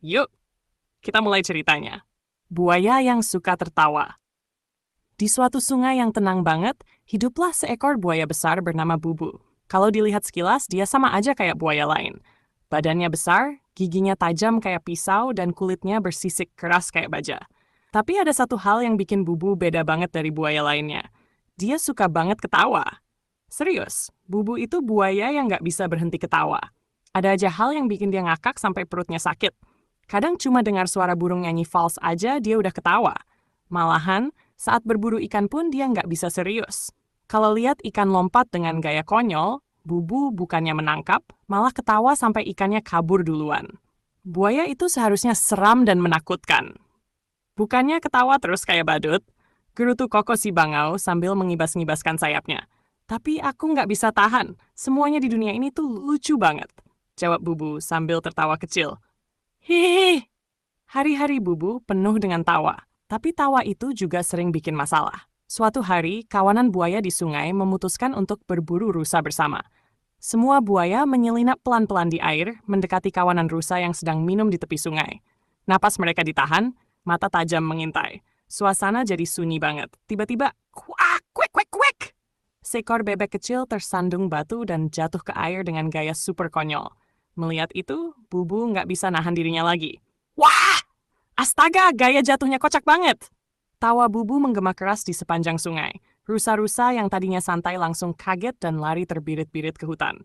Yuk, kita mulai ceritanya. Buaya yang suka tertawa. Di suatu sungai yang tenang banget, hiduplah seekor buaya besar bernama Bubu. Kalau dilihat sekilas, dia sama aja kayak buaya lain. Badannya besar, giginya tajam kayak pisau, dan kulitnya bersisik keras kayak baja. Tapi ada satu hal yang bikin Bubu beda banget dari buaya lainnya. Dia suka banget ketawa. Serius, Bubu itu buaya yang nggak bisa berhenti ketawa. Ada aja hal yang bikin dia ngakak sampai perutnya sakit. Kadang cuma dengar suara burung nyanyi fals aja dia udah ketawa. Malahan, saat berburu ikan pun dia nggak bisa serius. Kalau lihat ikan lompat dengan gaya konyol, Bubu bukannya menangkap, malah ketawa sampai ikannya kabur duluan. Buaya itu seharusnya seram dan menakutkan. Bukannya ketawa terus kayak badut, gerutu Koko si bangau sambil mengibas-ngibaskan sayapnya. Tapi aku nggak bisa tahan, semuanya di dunia ini tuh lucu banget. Jawab Bubu sambil tertawa kecil. Hihihi. Hari-hari Bubu penuh dengan tawa, tapi tawa itu juga sering bikin masalah. Suatu hari, kawanan buaya di sungai memutuskan untuk berburu rusa bersama. Semua buaya menyelinap pelan-pelan di air, mendekati kawanan rusa yang sedang minum di tepi sungai. Napas mereka ditahan, mata tajam mengintai. Suasana jadi sunyi banget. Tiba-tiba, kuak, kuek, kuek, kuek. Seekor bebek kecil tersandung batu dan jatuh ke air dengan gaya super konyol. Melihat itu, Bubu nggak bisa nahan dirinya lagi. Wah! Astaga, gaya jatuhnya kocak banget! Tawa Bubu menggema keras di sepanjang sungai. Rusa-rusa yang tadinya santai langsung kaget dan lari terbirit-birit ke hutan.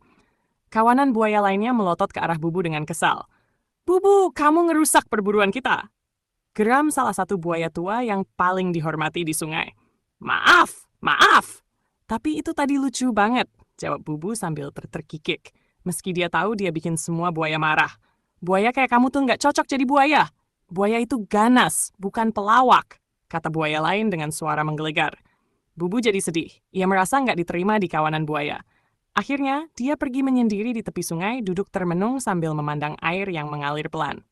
Kawanan buaya lainnya melotot ke arah Bubu dengan kesal. Bubu, kamu ngerusak perburuan kita! Geram salah satu buaya tua yang paling dihormati di sungai. Maaf, maaf! Tapi itu tadi lucu banget, jawab Bubu sambil terkikik. Meski dia tahu dia bikin semua buaya marah. Buaya kayak kamu tuh nggak cocok jadi buaya. Buaya itu ganas, bukan pelawak, kata buaya lain dengan suara menggelegar. Bubu jadi sedih. Ia merasa nggak diterima di kawanan buaya. Akhirnya, dia pergi menyendiri di tepi sungai, duduk termenung sambil memandang air yang mengalir pelan.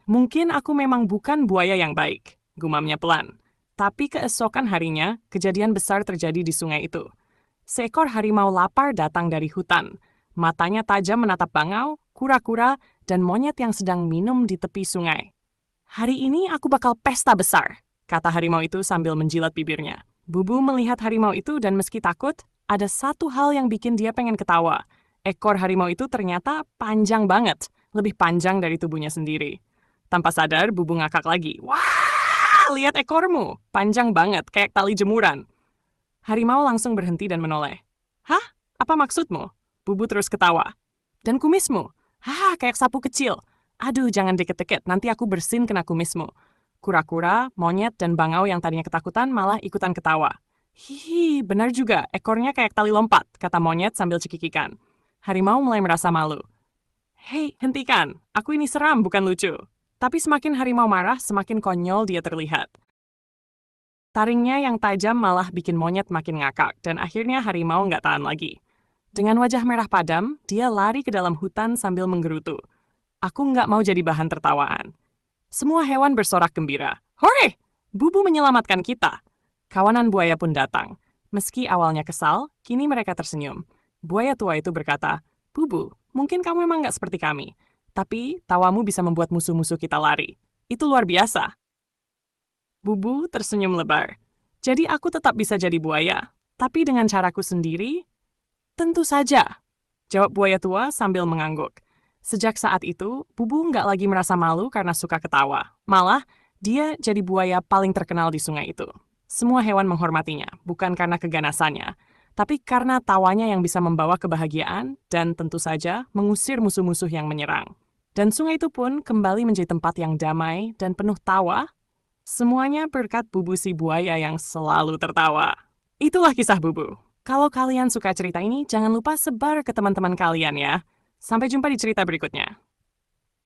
Mungkin aku memang bukan buaya yang baik, gumamnya pelan. Tapi keesokan harinya, kejadian besar terjadi di sungai itu. Seekor harimau lapar datang dari hutan. Matanya tajam menatap bangau, kura-kura, dan monyet yang sedang minum di tepi sungai. Hari ini aku bakal pesta besar, kata harimau itu sambil menjilat bibirnya. Bubu melihat harimau itu dan meski takut, ada satu hal yang bikin dia pengen ketawa. Ekor harimau itu ternyata panjang banget, lebih panjang dari tubuhnya sendiri. Tanpa sadar, Bubu ngakak lagi. Wah, lihat ekormu. Panjang banget, kayak tali jemuran. Harimau langsung berhenti dan menoleh. Hah? Apa maksudmu? Bubu terus ketawa. Dan kumismu? Hah, kayak sapu kecil. Aduh, jangan deket-deket, nanti aku bersin kena kumismu. Kura-kura, monyet, dan bangau yang tadinya ketakutan malah ikutan ketawa. Hihi, benar juga, ekornya kayak tali lompat, kata monyet sambil cekikikan. Harimau mulai merasa malu. Hei, hentikan, aku ini seram, bukan lucu. Tapi semakin harimau marah, semakin konyol dia terlihat. Taringnya yang tajam malah bikin monyet makin ngakak, dan akhirnya harimau nggak tahan lagi. Dengan wajah merah padam, dia lari ke dalam hutan sambil menggerutu. Aku nggak mau jadi bahan tertawaan. Semua hewan bersorak gembira. Hore! Bubu menyelamatkan kita. Kawanan buaya pun datang. Meski awalnya kesal, kini mereka tersenyum. Buaya tua itu berkata, Bubu, mungkin kamu emang nggak seperti kami. Tapi tawamu bisa membuat musuh-musuh kita lari. Itu luar biasa. Bubu tersenyum lebar. Jadi aku tetap bisa jadi buaya. Tapi dengan caraku sendiri? Tentu saja. Jawab buaya tua sambil mengangguk. Sejak saat itu, Bubu nggak lagi merasa malu karena suka ketawa. Malah, dia jadi buaya paling terkenal di sungai itu. Semua hewan menghormatinya, bukan karena keganasannya, tapi karena tawanya yang bisa membawa kebahagiaan dan tentu saja mengusir musuh-musuh yang menyerang. Dan sungai itu pun kembali menjadi tempat yang damai dan penuh tawa. Semuanya berkat Bubu si buaya yang selalu tertawa. Itulah kisah Bubu. Kalau kalian suka cerita ini, jangan lupa sebar ke teman-teman kalian ya. Sampai jumpa di cerita berikutnya.